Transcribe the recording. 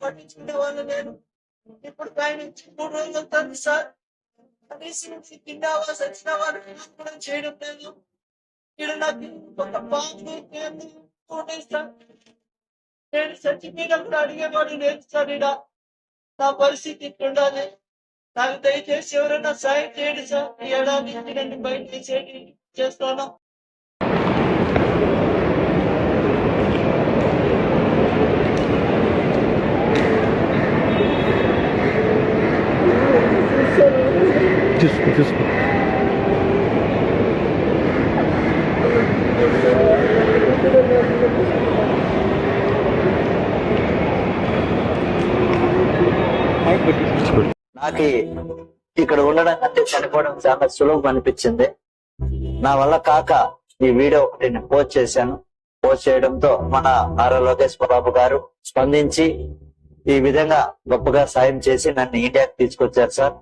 పట్టించుకునే వాళ్ళు నేను ఇప్పుడు ఆయన 3 రోజులు అవుతుంది సార్. కనీసం తిన్నావా సచ్చినావా అని కూడా చేయడం లేదు. ఇక్కడ నాకు ఒక బాబు సార్. నేను చచ్చిపోయినప్పుడు అడిగేవాడు లేదు సార్. ఇలా నా పరిస్థితి ఇట్లుండాలి. నాకు దయచేసి ఎవరైనా సాయం చేయండి సార్. ఈ ఏడాది నుంచి నన్ను బయట తీసేయండి చేస్తాను. తీసుకో నాకు ఇక్కడ ఉండడం కంటే చనిపోవడం చాలా సులభం అనిపించింది. నా వల్ల కాక ఈ వీడియో ఒకటి నేను పోస్ట్ చేశాను. పోస్ట్ చేయడంతో మన నారా లోకేష్ బాబు గారు స్పందించి ఈ విధంగా గొప్పగా సాయం చేసి నన్ను ఇండియాకి తీసుకొచ్చారు సార్.